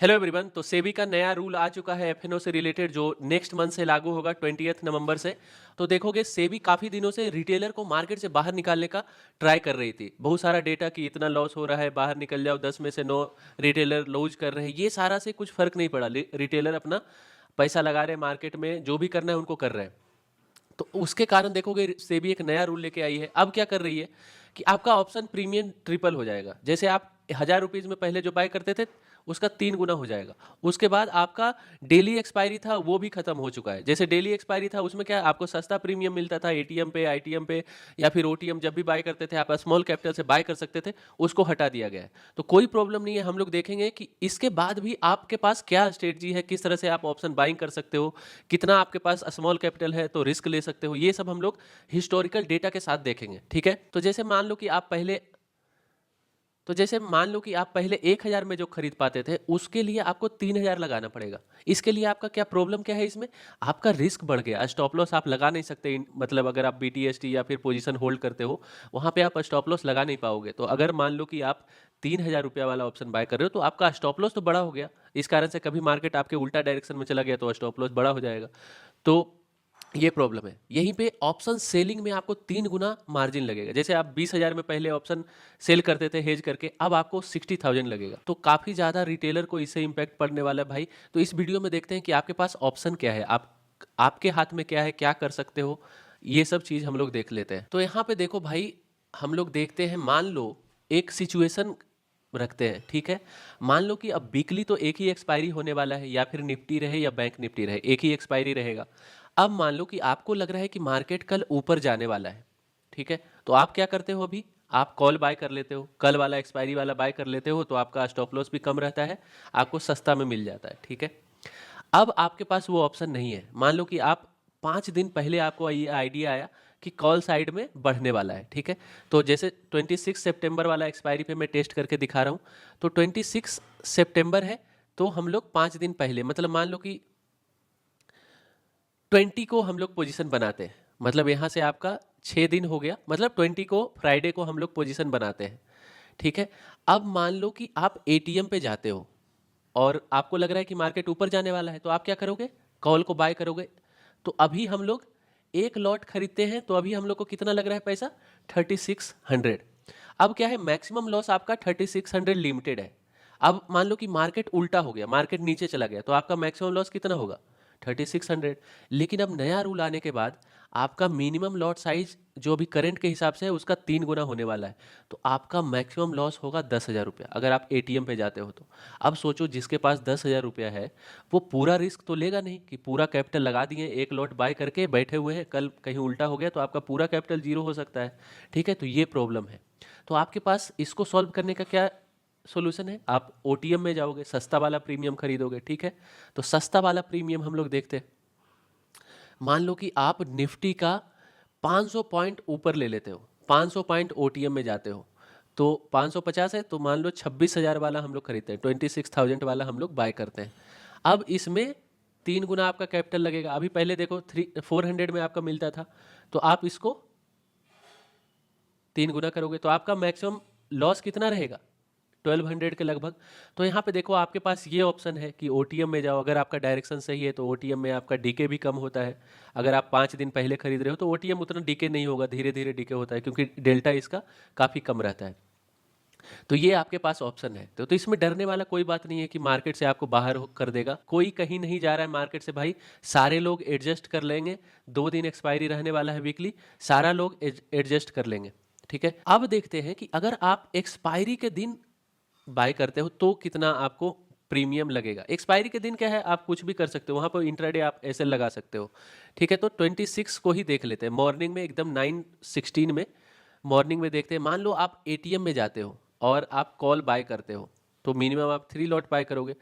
Hello everyone. तो सेबी का नया रूल आ चुका है एफएनओ से रिलेटेड, जो नेक्स्ट मंथ से लागू होगा 20 नवंबर से। तो देखोगे सेबी काफ़ी दिनों से रिटेलर को मार्केट से बाहर निकालने का ट्राई कर रही थी। बहुत सारा डेटा कि इतना लॉस हो रहा है, बाहर निकल जाओ, 10 में से 9 रिटेलर लूज कर रहे हैं। ये सारा से कुछ फर्क नहीं पड़ा, रिटेलर अपना पैसा लगा रहे हैं मार्केट में, जो भी करना है उनको कर रहे हैं। तो उसके कारण देखोगे सेबी एक नया रूल लेके आई है। अब क्या कर रही है कि आपका ऑप्शन प्रीमियम ट्रिपल हो जाएगा। जैसे आप 1000 रुपीज़ में पहले जो बाय करते थे, उसका 3 गुना हो जाएगा। उसके बाद आपका डेली एक्सपायरी था वो भी खत्म हो चुका है। जैसे डेली एक्सपायरी था उसमें क्या आपको सस्ता प्रीमियम मिलता था, एटीएम पे, आईटीएम पे या फिर ओटीएम, जब भी बाय करते थे आप स्मॉल कैपिटल से बाय कर सकते थे, उसको हटा दिया गया है। तो कोई प्रॉब्लम नहीं है। हम लोग देखेंगे कि इसके बाद भी आपके पास क्या स्ट्रेटजी है, किस तरह से आप ऑप्शन बाइंग कर सकते हो, कितना आपके पास स्मॉल कैपिटल है तो रिस्क ले सकते हो। ये सब हम लोग हिस्टोरिकल डेटा के साथ देखेंगे, ठीक है। तो जैसे मान लो कि आप पहले 1000 में जो खरीद पाते थे, उसके लिए आपको 3000 लगाना पड़ेगा। इसके लिए आपका क्या प्रॉब्लम क्या है, इसमें आपका रिस्क बढ़ गया। स्टॉप लॉस आप लगा नहीं सकते, मतलब अगर आप बीटीएसटी या फिर पोजीशन होल्ड करते हो, वहां पे आप स्टॉप लॉस लगा नहीं पाओगे। तो अगर मान लो कि आप 3000 रुपया वाला ऑप्शन बाय कर रहे हो, तो आपका स्टॉप लॉस तो बड़ा हो गया। इस कारण से कभी मार्केट आपके उल्टा डायरेक्शन में चला गया तो स्टॉप लॉस बड़ा हो जाएगा। तो ये प्रॉब्लम है। यहीं पे ऑप्शन सेलिंग में आपको 3 गुना मार्जिन लगेगा। जैसे आप 20,000 में पहले ऑप्शन सेल करते थे हेज करके, अब आपको 60,000 लगेगा। तो काफ़ी ज़्यादा रिटेलर को इससे इम्पैक्ट पड़ने वाला है भाई। तो इस वीडियो में देखते हैं कि आपके पास ऑप्शन क्या है, आपके हाथ में क्या है, क्या कर सकते हो। ये सब चीज़ हम लोग देख लेते हैं। तो यहाँ पे देखो भाई, हम लोग देखते हैं, मान लो एक सिचुएशन रखते हैं, ठीक है। मान लो कि अब वीकली तो एक ही एक्सपायरी होने वाला है, या फिर निफ्टी रहे या बैंक निफ्टी रहे, एक ही एक्सपायरी रहेगा। अब मान लो कि आपको लग रहा है कि मार्केट कल ऊपर जाने वाला है, ठीक है। तो आप क्या करते हो, अभी आप कॉल बाय कर लेते हो, कल वाला एक्सपायरी वाला बाय कर लेते हो, तो आपका स्टॉप लॉस भी कम रहता है, आपको सस्ता में मिल जाता है, ठीक है। अब आपके पास वो ऑप्शन नहीं है। मान लो कि आप 5 दिन पहले आपको ये आइडिया आया कि कॉल साइड में बढ़ने वाला है, ठीक है। तो जैसे 26 सितंबर वाला एक्सपायरी पे मैं टेस्ट करके दिखा रहा हूँ। तो 26 सितंबर है, तो हम लोग 5 दिन पहले, मतलब मान लो कि 20 को हम लोग पोजीशन बनाते हैं। मतलब यहाँ से आपका 6 दिन हो गया, मतलब 20 को फ्राइडे को हम लोग पोजीशन बनाते हैं, ठीक है। अब मान लो कि आप एटीएम पे जाते हो और आपको लग रहा है कि मार्केट ऊपर जाने वाला है, तो आप क्या करोगे, कॉल को बाय करोगे। तो अभी हम लोग एक लॉट खरीदते हैं, तो अभी हम लोग को कितना लग रहा है पैसा, 3600। अब क्या है, मैक्सिमम लॉस आपका 3600 लिमिटेड है। अब मान लो कि मार्केट उल्टा हो गया, मार्केट नीचे चला गया, तो आपका मैक्सिमम लॉस कितना होगा, 3600। लेकिन अब नया रूल आने के बाद आपका मिनिमम लॉट साइज जो भी करंट के हिसाब से है, उसका 3 गुना होने वाला है। तो आपका मैक्सिमम लॉस होगा 10,000 रुपया, अगर आप एटीएम पे जाते हो तो। अब सोचो, जिसके पास 10,000 रुपया है, वो पूरा रिस्क तो लेगा नहीं कि पूरा कैपिटल लगा दिए, एक लॉट बाय करके बैठे हुए हैं, कल कहीं उल्टा हो गया तो आपका पूरा कैपिटल जीरो हो सकता है, ठीक है। तो ये प्रॉब्लम है। तो आपके पास इसको सॉल्व करने का क्या सॉल्यूशन है, आप ओटीएम में जाओगे, सस्ता वाला प्रीमियम खरीदोगे, ठीक है। तो सस्ता वाला प्रीमियम हम लोग देखते हैं। मान लो कि आप निफ्टी का 500 पॉइंट ऊपर ले लेते हो, 500 पॉइंट ओटीएम में जाते हो, तो 550 है, तो मान लो 26,000 वाला हम लोग खरीदते हैं, 26,000 वाला हम लोग बाय करते हैं। अब इसमें 3 गुना आपका कैपिटल लगेगा। अभी पहले देखो 400 में आपका मिलता था, तो आप इसको 3 गुना करोगे तो आपका मैक्सिमम लॉस कितना रहेगा, 1200 के लगभग। तो यहाँ पे देखो आपके पास ये ऑप्शन है कि ओटीएम में जाओ। अगर आपका डायरेक्शन सही है तो ओटीएम में आपका डीके भी कम होता है। अगर आप 5 दिन पहले खरीद रहे हो तो ओटीएम उतना डीके नहीं होगा, धीरे धीरे डीके होता है, क्योंकि डेल्टा इसका काफ़ी कम रहता है। तो ये आपके पास ऑप्शन है। तो इसमें डरने वाला कोई बात नहीं है कि मार्केट से आपको बाहर कर देगा। कोई कहीं नहीं जा रहा है मार्केट से भाई, सारे लोग एडजस्ट कर लेंगे। 2 दिन एक्सपायरी रहने वाला है वीकली, सारा लोग एडजस्ट कर लेंगे, ठीक है। अब देखते हैं कि अगर आप एक्सपायरी के दिन बाय करते हो तो कितना आपको प्रीमियम लगेगा। एक्सपायरी के दिन क्या है, आप कुछ भी कर सकते हो, वहां पर इंट्राडे आप ऐसे लगा सकते हो, ठीक है। तो 26 को ही देख लेते हैं, मॉर्निंग में एकदम 9:16 में, मॉर्निंग में देखते हैं। मान लो आप एटीएम में जाते हो और आप कॉल बाय करते हो, तो मिनिमम आप 3 लॉट बाय करोगे।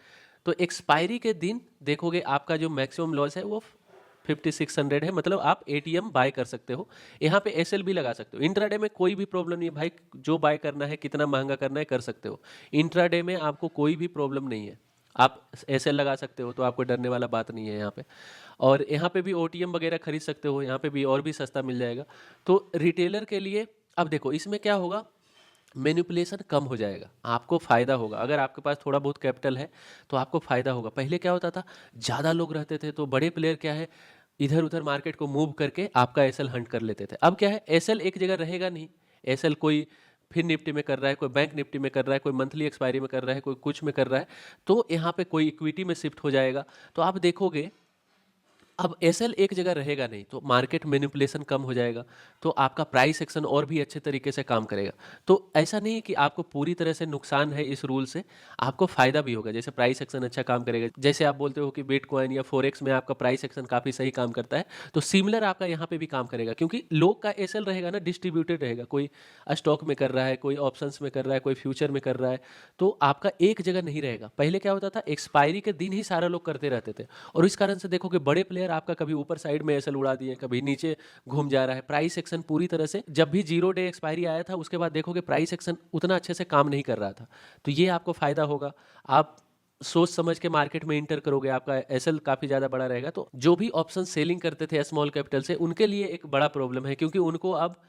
तो एक्सपायरी के दिन देखोगे आपका जो मैक्सिमम लॉस है वो 5600 है, मतलब आप एटीएम बाय कर सकते हो। यहाँ पे एसएल भी लगा सकते हो। इंट्राडे में कोई भी प्रॉब्लम नहीं है भाई, जो बाय करना है, कितना महंगा करना है, कर सकते हो। इंट्राडे में आपको कोई भी प्रॉब्लम नहीं है, आप एसएल लगा सकते हो, तो आपको डरने वाला बात नहीं है यहाँ पे। और यहाँ पे भी ओटीएम वगैरह खरीद सकते हो, यहाँ पे भी और भी सस्ता मिल जाएगा। तो रिटेलर के लिए अब देखो इसमें क्या होगा, मैनिपुलेशन कम हो जाएगा, आपको फ़ायदा होगा। अगर आपके पास थोड़ा बहुत कैपिटल है तो आपको फ़ायदा होगा। पहले क्या होता था, ज़्यादा लोग रहते थे तो बड़े प्लेयर क्या है, इधर उधर मार्केट को मूव करके आपका एसएल हंट कर लेते थे। अब क्या है, एसएल एक जगह रहेगा नहीं। एसएल कोई फिर निफ्टी में कर रहा है, कोई बैंक निफ्टी में कर रहा है, कोई मंथली एक्सपायरी में कर रहा है, कोई कुछ में कर रहा है, तो यहाँ पे कोई इक्विटी में शिफ्ट हो जाएगा। तो आप देखोगे अब एसएल एक जगह रहेगा नहीं, तो मार्केट मैनिपुलेशन कम हो जाएगा, तो आपका प्राइस एक्शन और भी अच्छे तरीके से काम करेगा। तो ऐसा नहीं है कि आपको पूरी तरह से नुकसान है इस रूल से, आपको फायदा भी होगा। जैसे प्राइस एक्शन अच्छा काम करेगा, जैसे आप बोलते हो कि बिटकॉइन या फोरेक्स में आपका प्राइस एक्शन काफी सही काम करता है, तो सिमिलर आपका यहाँ पे भी काम करेगा, क्योंकि लोग का एसएल रहेगा ना, डिस्ट्रीब्यूटेड रहेगा। कोई स्टॉक में कर रहा है, कोई ऑप्शंस में कर रहा है, कोई फ्यूचर में कर रहा है, तो आपका एक जगह नहीं रहेगा। पहले क्या होता था, एक्सपायरी के दिन ही सारा लोग करते रहते थे, और इस कारण से देखो कि बड़े प्लेयर आपका कभी ऊपर साइड में एसएल उड़ा दिए, कभी नीचे घूम जा रहा है। प्राइस एक्शन पूरी तरह से, जब भी 0 डे एक्सपायरी आया था उसके बाद देखोगे प्राइस एक्शन उतना अच्छे से काम नहीं कर रहा था। तो ये आपको फायदा होगा, आप सोच समझ के मार्केट में इंटर करोगे, आपका एसएल काफी ज्यादा बड़ा रहेगा। तो जो भी ऑप्शन सेलिंग करते थे स्मॉल कैपिटल से, उनके लिए एक बड़ा प्रॉब्लम है, क्योंकि उनको अब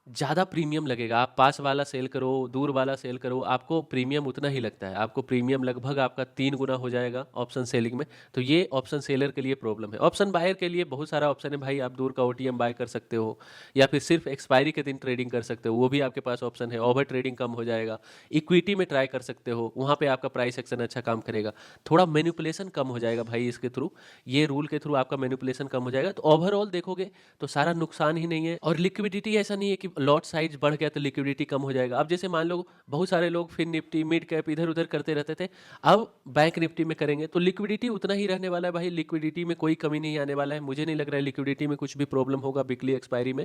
ज़्यादा प्रीमियम लगेगा। आप पास वाला सेल करो, दूर वाला सेल करो, आपको प्रीमियम उतना ही लगता है। आपको प्रीमियम लगभग आपका 3 गुना हो जाएगा ऑप्शन सेलिंग में। तो ये ऑप्शन सेलर के लिए प्रॉब्लम है। ऑप्शन बायर के लिए बहुत सारा ऑप्शन है भाई, आप दूर का ओटीएम बाय कर सकते हो, या फिर सिर्फ एक्सपायरी के दिन ट्रेडिंग कर सकते हो, वो भी आपके पास ऑप्शन है। ओवर ट्रेडिंग कम हो जाएगा। इक्विटी में ट्राई कर सकते हो, वहाँ पे आपका प्राइस एक्शन अच्छा काम करेगा। थोड़ा मैनिपुलेशन कम हो जाएगा भाई इसके थ्रू, ये रूल के थ्रू आपका मैनिपुलेशन कम हो जाएगा। तो ओवरऑल देखोगे तो सारा नुकसान ही नहीं है। और लिक्विडिटी ऐसा नहीं है कि लॉट साइज बढ़ गया तो लिक्विडिटी कम हो जाएगा। अब जैसे मान लो बहुत सारे लोग फिर निफ्टी मिड कैप इधर उधर करते रहते थे, अब बैंक निफ्टी में करेंगे तो लिक्विडिटी उतना ही रहने वाला है भाई। लिक्विडिटी में कोई कमी नहीं आने वाला है। मुझे नहीं लग रहा है लिक्विडिटी में कुछ भी प्रॉब्लम होगा वीकली एक्सपायरी में।